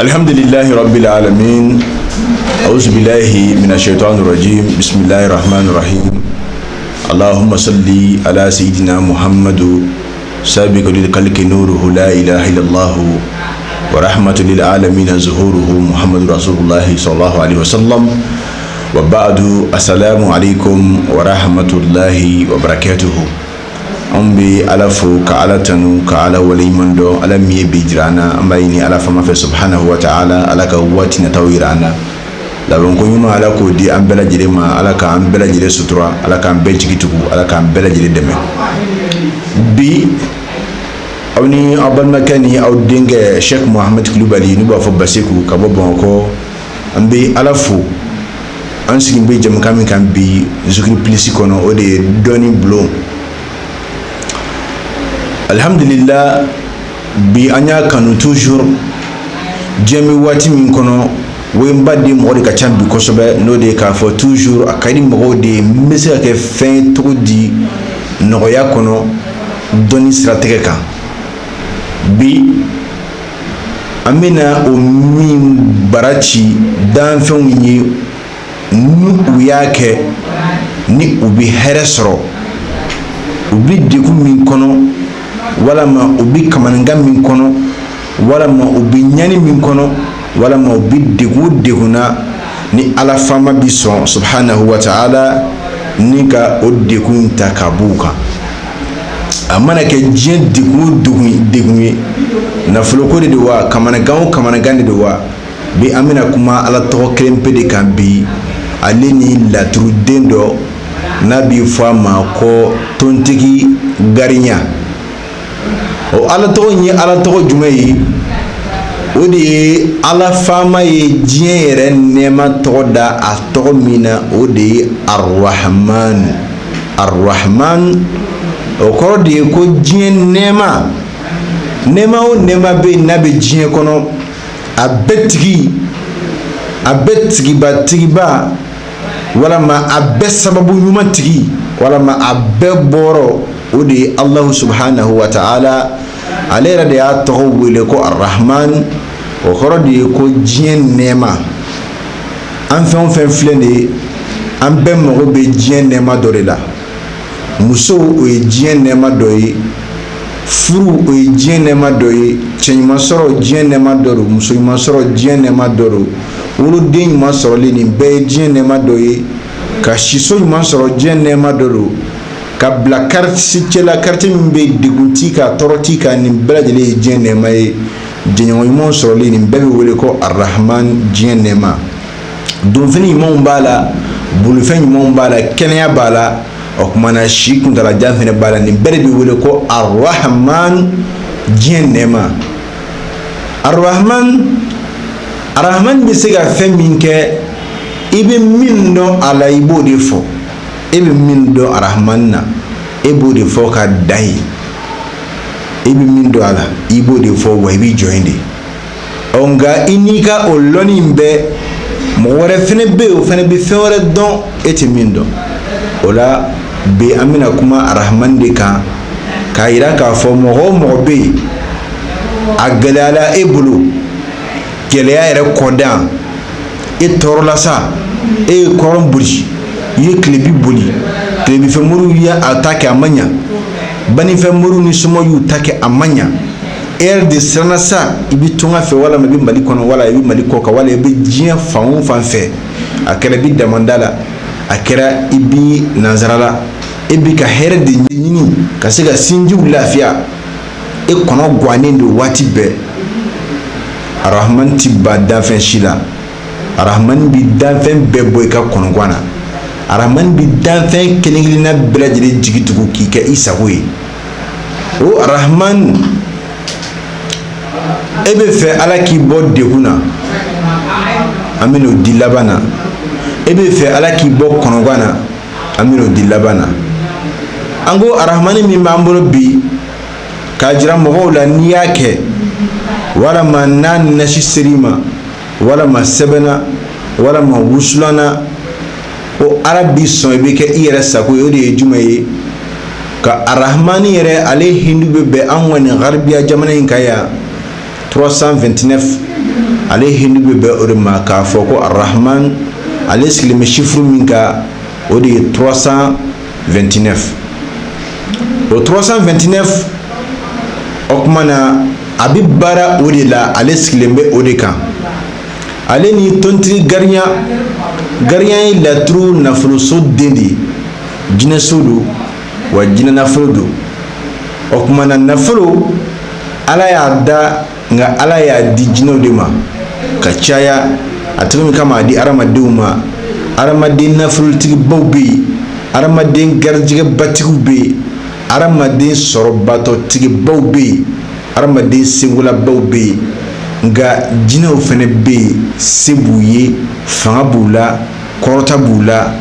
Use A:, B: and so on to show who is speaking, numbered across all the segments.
A: Alhamdulillahi Rabbil Alamin. A'udzu billahi minasyaitonir rajim. Bismillahirrahmanirrahim. Allahumma salli ala sayyidina Muhammadu sabiqul khalqi nuruhu la ilaha illallah wa rahmatul lil alamin zuhuruhu Muhammadur Rasulullah sallallahu alaihi wasallam. Wa ba'du, assalamu alaikum wa rahmatullahi wa barakatuh. Ambi alafu ka ala tanu ka ala walimando ala miye bijrana ambayini ala fama fe subhanahu wa ta'ala ala ka wati na tawirana labon ko yuma ala ko di ambela jire ma ala ka ambela jire sutura ala ka ambe jigitugu ala ka ambela jire deme bi awni abal makani aw dinge Sheikh Mohammed Kulubali ni ba fo baseku ka bobon ko ambi alafu ansi mbe jam kam bi zukri plisi kono o de doni blo. Alhamdulillah bi anya kanu toujours jemi wati min kono we mbadi mo ka chambi ko sobe no de ka fo toujours akadi mo de mese ke fin to di no ya kono doni stratégique kan bi amina o min barachi dan fe nyi nu yake ni ubi heresro ubi de ku min kono wala ma ubi kamananga min kono wala ma ubi nyani min kono wala ma ubi deguna ni ala fama bison subhanahu wa ta'ala ni ka o degun takabuka amana ke jien degun na floko de wa kamananga de wa bi amina kuma ala to krempe de kan bi aleni la trudendo nabi fama ko tontigi garinya o ala to jumai o de ala fama ye jere nema to da a to mina o de arrahman o ko de ko jien nema o nema be nabe jien kono a betigi ba wala ma abbe sababu nyuma tigi wala ma abbe boro o de Allah subhanahu wa ta'ala alera de ya to wele ko arrahman o khoro de ko jien nema an fen flene an be mo be jien nema dorela muso o jien nema doyi furu o jien nema doyi chenyma soro jien nema doru muso ma soro jien nema doru wulu den ma soro le ni be jien nema doyi ka shiso ma soro jien nema doru ka bla carte la carte mbe digunti ka toroti ka ni bladele jene may jinyo mo so li ni bebe wele ko arrahman jene ma don fini mo mbala bulu fini mo mbala kenya bala o kuma na shi kun dala jafene bala ni bebe wele ko arrahman jene ma arrahman bi siga feminke ibe min no ala ibo defo ebe min do arrahman na ebo de fo ka dai ebe min do ala ibo de fo wa bi joinde onga inika oloni mbe mo wore fene be o fene be fewre don eti min do ola be amina kuma arrahman de ka ira ka fo mo be agalala ebulu kele ya ere kodan e torla sa e koron buri ye klebi boli klebi fe muru ya attaque amanya bani fe muru ni sumo yu take amanya de sanasa ibi tunga fe wala mabi mali kono wala ibi mali koka wala ibi jien faun fanfe akere bi damandala akera ibi nazarala ibi ka here de nyini ka sega sinji lafia e kono gwane ndo wati be arrahman tibba dafen shila arrahman bi dafen be boy ka kono gwana arrahman bi dafen kenigilina belajire jigitugu ki ka isawe o arrahman ebe fe ala ki bo dekuna amino dilabana ebe fe ala ki bo konogana amino dilabana ango arrahman mi mamboro bi k'a jira mɔgɔw la n'i y'a kɛ walama n'a nasi ser'i ma walama sɛbɛnna walama wusulanna o Ala b'i sɔn i bɛ kɛ i yɛrɛ sago ye. O de ye jumɛn ye ka arahmani yɛrɛ ale hindu bɛ bɛn an ka nin garibiya jamana in kan yan 329 ale hindu bɛ bɛn o de ma k'a fɔ ko arahman ale sigilen bɛ chiffre min kan o de ye 329 o 329 o kuma na a bɛ baara o de la ale sigilen bɛ o de kan ale ni tontigi gariya ye laturu nafoloso den de jinɛso don wa jinɛ nafolo don o kuma na nafolo Ala y'a da nka Ala y'a di jinɛw de ma ka caya a tigi min kama a di adamadenw ma. Adamaden nafolotigibaw bɛ yen adamaden garijɛgɛbatigiw bɛ yen adamaden sɔrɔbatɔtigibaw bɛ yen adamaden sengolabaw bɛ yen nka jinɛw fana bɛ yen se b'u ye fanga b'u la kɔrɔta b'u la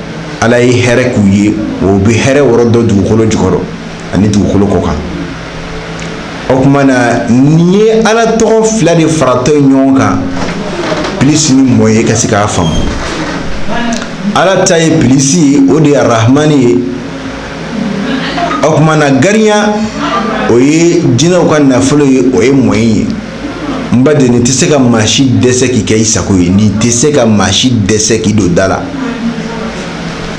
A: Ala ye hɛrɛ k'u ye o bɛ hɛrɛ wɔrɔ dɔ dugukolo jukɔrɔ ani dugukolo kɔ kan. O kuma na nin ye Ala tɔgɔ fila de faratɔ ye ɲɔgɔn kan plus ni mɔ ye ka se k'a faamu. Ala ta ye plus ye o de ye arahmani ye. O kuma na gariya o ye jinɛw ka nafolo ye o ye mɔ ye. N ba de nin tɛ se ka maa si dɛsɛ k'i kɛ i sago ye nin tɛ se ka maa si dɛsɛ k'i don da la.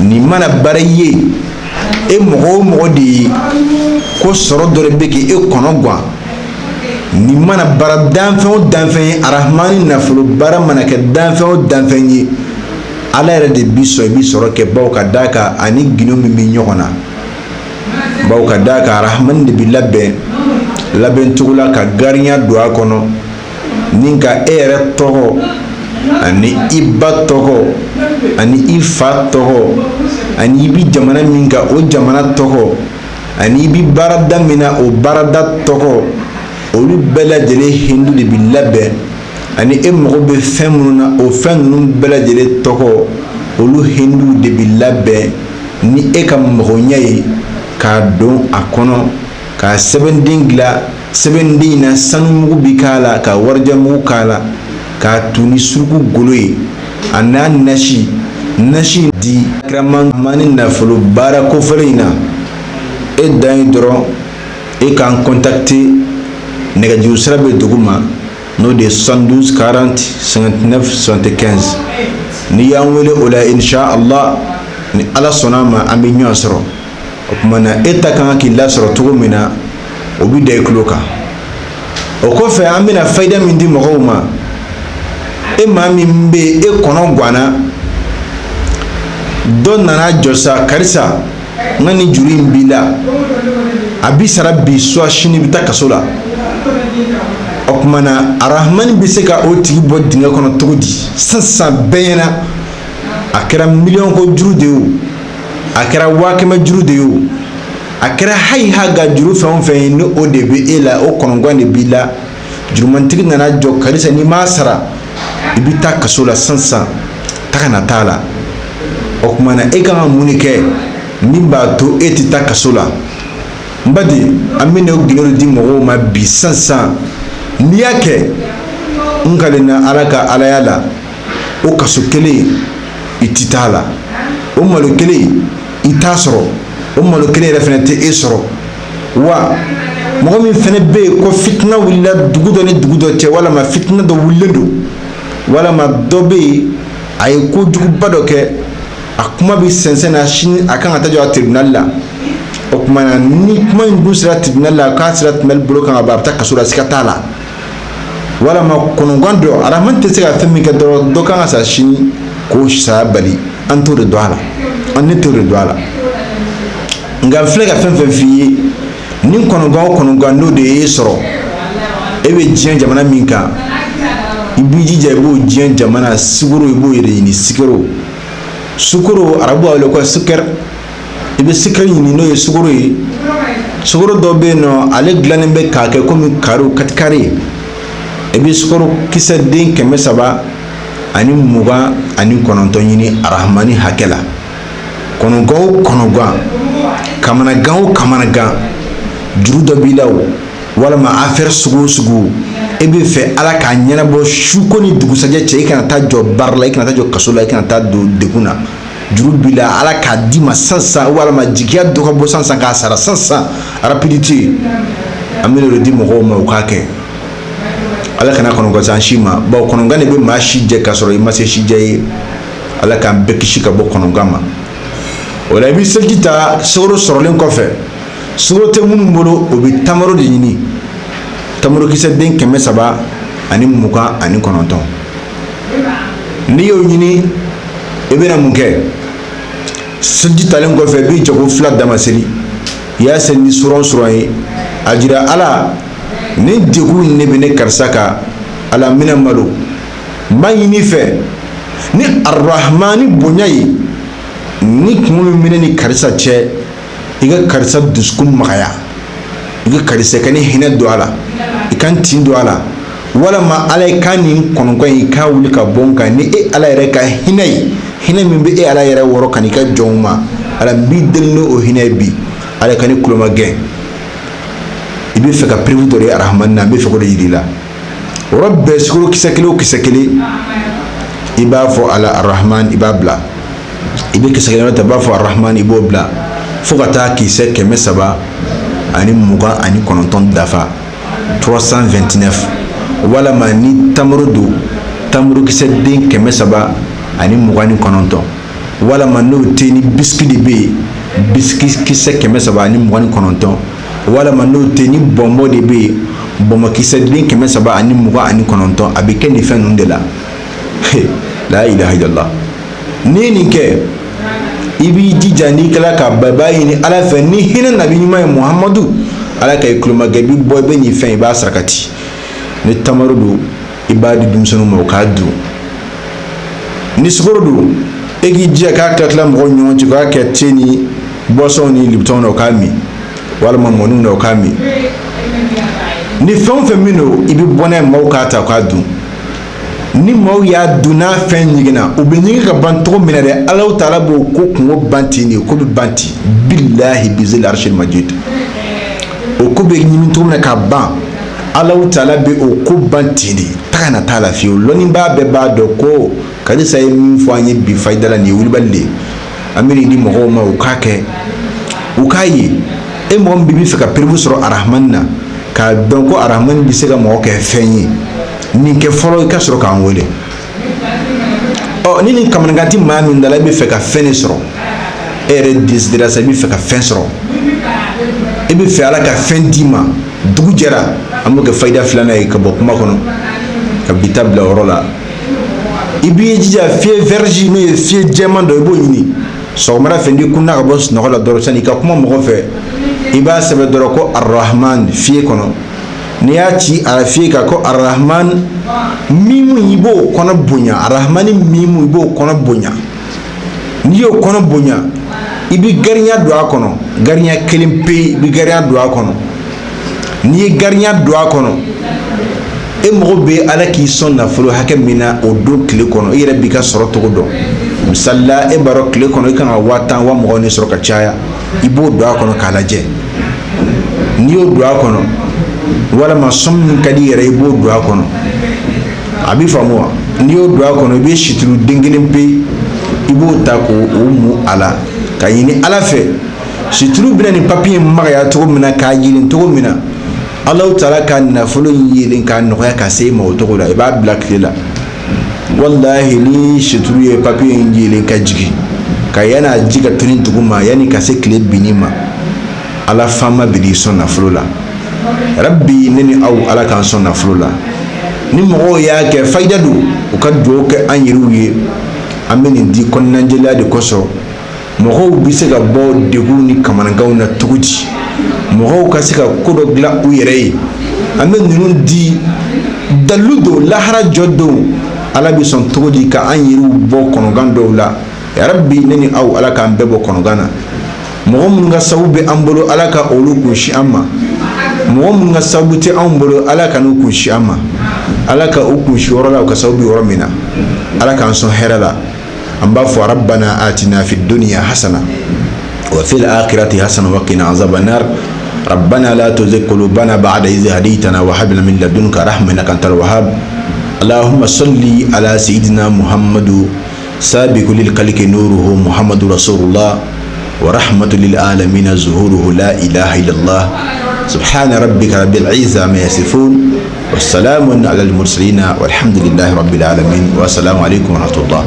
A: Nin mana baara i ye e mɔgɔ o mɔgɔ de ye ko sɔrɔ dɔ de bɛ k'i e kɔnɔ gan nin mana baara danfɛn o danfɛn ye arahmani nafolo baara mana kɛ danfɛn o danfɛn ye Ala yɛrɛ de bi sɔn i bi sɔrɔ kɛ bawo ka d'a kan ani gindo min bɛ ɲɔgɔn na bawo ka d'a kan arahmani de bi labɛn cogo la ka gariya don a kɔnɔ ni ka e yɛrɛ tɔgɔ ani i ba tɔgɔ ani i fa tɔgɔ ani i bi jamana min kan o jamana tɔgɔ ani i bi baarada min na o baarada tɔgɔ olu bɛɛ lajɛlen hindu de bi labɛn ani e mago bɛ fɛn minnu na o fɛn ninnu bɛɛ lajɛlen tɔgɔ olu hindu de bi labɛn ni e ka magoɲɛ ye k'a don a kɔnɔ ka sɛbɛnden dilan sɛbɛnden in na sanumugu bi k'a la ka warijamugu k'a la k'a tu ni suruku golo ye a n'a nasi di kiramani nafolo baara kofɔlen in na e dan ye dɔrɔn e k'an contacter nɛgɛjuru sira bɛ dugu ma n'o de ye 72 40 59 75 n'i y'an wele o la inshallah ni Ala sɔnna ma an bɛ ɲɔgɔn sɔrɔ o kuma na e ta kan k'i lasɔrɔ cogo min na o bi da i tulo kan o kɔfɛ an bɛna fayida min di mɔgɔw ma e maa min bɛ e kɔnɔ ganna dɔ nana jɔ sa karisa n ka nin juru in b'i la a bi sara bi soit sini bɛ taa kaso la o kuma na arahmani bɛ se ka o tigi bɔ dingɛ kɔnɔ cogo di sisan bɛɛ ɲɛna a kɛra miliyɔn ko juru de ye o a kɛra 100.000 juru de ye o a kɛra hayi ha ka juru fɛn o fɛn ye ni o de bɛ e la o kɔnɔgan de b'i la jurumantigi nana jɔ karisa n'i m'a sara i bɛ taa kaso la sisan taga na t'a la o kuma na e kan ka mun de kɛ min b'a to e tɛ taa kaso la n ba de an bɛ n'o gindo di mɔgɔw ma bi sisan n'i y'a kɛ n kalenna Ala ka alaya la o kaso kelen i tɛ taa la o malo kelen i t'a sɔrɔ o malo kelen yɛrɛ fana tɛ e sɔrɔ wa mɔgɔ min fana bɛ yen ko fitina wulila dugu dɔ ni dugu dɔ cɛ walama fitina dɔ wulilen don walama dɔ bɛ yen a ye kojuguba dɔ kɛ a kuma bɛ sɛnsɛn na sini a kan ka taa jɔ a tribunal la o kuma na ni kuma in dun sera tribunal la k'a sera tribunal bolo kan ka ban a bɛ taa kaso la siga t'a la walama kɔnɔgan dɔ arahmani tɛ se ka fɛn min kɛ dɔrɔn dɔ kan ka sa sini k'o saya bali an t'o de dɔn a la an ne t'o de dɔn a la nka n filɛ ka fɛn fɛn f'i ye ni kɔnɔgan o kɔnɔgan n'o de y'e sɔrɔ e bɛ diɲɛ jamana min kan i b'i jija i b'o diɲɛ jamana sukoro i b'o yɛrɛ ɲini sukoro arabu b'a wele ko sukɛri i bɛ sukɛri ɲini n'o ye sukoro ye sukoro dɔ bɛ yen nɔ ale dilannen bɛ k'a kɛ komi kari i bɛ sukoro kisɛ den 329 ɲini arahmani hakɛ la kɔnɔgan o kɔnɔgan kamanagan o kamanagan juru dɔ b'i la o wala ma affaire sugu e be fe ala ka nyana bo shuko ni dugu saje che kana ta jo barla kana ta jo kasola kana ta do deguna juru bila ala ka di ma sansa wala ma jigiya do ka bo sansa ka sara sansa rapidité amina le di mo ko ma ka ke ala kana kono go san shima ba kono ngane be ma shi je kasoro ma se shi je ala ka be kishi ka bo kono gama wala bi sekita soro sorlen ko fe soro te mun mbolo o bi tamaro de yini tamaro ki se den keme saba ani muka ani kononton ni yo yini e be na munke sekita len ko fe bi jogo flat damaseli ya se ni soro yi ajira ala ni degu ne be ne karsaka ala mina malo mayini fe ni arrahmani bonyai ni kuma mina ni karsa che iga karsa duskun magaya iga karsa kani hina do ala ikan tin do ala wala ma ala kanin konkon ika wuli ka bonka ni e ala yare ka hinai hina min be e ala yare woro kan ka jongma ala bi delno o hina bi ala kani kuloma gen ibe fe ka privu do arrahman na be fe ko de yidila rabbe skuru kisakili iba fo ala arrahman ibabla ibe kisakili ta ba fo arrahman ibobla fo kata ki se keme saba ani muga ani kononton dafa 329 wala mani tamru kise den keme saba ani muga ni kononton wala mano teni biski de be biski kise keme saba ani muga ni kononton wala mano teni bombo de be bombo kise den keme saba ani muga ani kononton abike ni fenun de la la ilaha illallah nini ke ibi jijani kala ka babayi ni ala fe ni hina nabi nyuma muhammadu ala kay kuluma gabi boy be ni fe ba sarakati ni tamarudu ibadi dum sunu mo kadu ni sugurdu egi je ka tatla mo nyon ci ka keteni boson ni lipton no kami wala mo monu no kami ni fon femino ibi bonne mo ka ta kadu ni maw ya duna fen nyigina ubinyi ka banto minare Allah taala bo ko ko banti ni ko bi banti billahi bizil arshil majid o ko be nyimi to na ka ban Allah taala be o ko banti ni takana taala fi loni ba be ba do ko kali say min fo anyi bi faydala ni wuli balle amiri di mo ma o kake o kayi e mo bibi fe ka perbu soro arrahman na ka don ko arrahman bi se ga mo ke fenyi ni ke folo ka soro kan wole o ni kamangati ma min dala bi fe ka fene soro ere disdira sa bi fe ka fen soro e bi fe ala ka fen dima dugu jera amu ke fayda flana e ka bokuma kono ka bitabla orola ibi jija fie vergi no fie jemand do bo yini so mara fendi kunna ka bos no la doro sani ka kuma mo fe iba sebe doro ko arrahman fie kono ni ya ci arafika ko arrahman mimu yibo kono bunya arrahman mimu yibo kono bunya ni yo kono bunya ibi garnya do akono garnya kelimpe bi garnya do akono ni garnya do akono e mo be ala ki sonna fulu hakem mina o do kle kono ire bi ka soro to do musalla e baro kle kono kan watan wa mo ni soro ka chaya ibo do akono kala je ni yo do akono wala ma som kadi yere bo do akono abi famo ni o do akono be shitru dingilin pe ibo ta ko umu ala kayini ala fe shitru bina ni papier magaya to mina ka yilin to mina Allah taala kan na fulu yilin kan no ya ka sai mo to da iba black lela wallahi ni shitru ye papier yilin ka jigi kayana jiga tunin tuguma yani ka sai clip binima ala fama bidi sonna flula rabbi nini aw ala kan sonna flula ni mo ya ke fayda du o ka do ke an yiruye ameni di konnan jela de koso mo ho bi se ga bo de guni kamana gauna tuguji mo ho ka se ga kodo gla u yere ameni nun di daludo lahara joddo ala bi son tuguji ka an yiru bo kono gando la ya rabbi nini aw ala kan bebo kono gana mo mun ga sawbe ambolo ala ka olu ko shi amma mo mun ga sabuti ambolo ala ka no ko shi amma ala ka uku shi wora ka sawbi wora mina ala ka son herala amba fo rabbana atina fid dunya hasana wa fil akhirati hasana wa qina azaban nar ربنا لا تزغ قلوبنا بعد إذ هديتنا وهب لنا من لدنك رحمة إنك أنت الوهاب اللهم صل على سيدنا محمد سابق للخلق نوره محمد رسول الله ورحمة للعالمين ظهوره لا إله إلا الله سبحان ربك رب العزة ما يصفون والسلام على المرسلين والحمد لله رب العالمين والسلام عليكم ورحمة الله.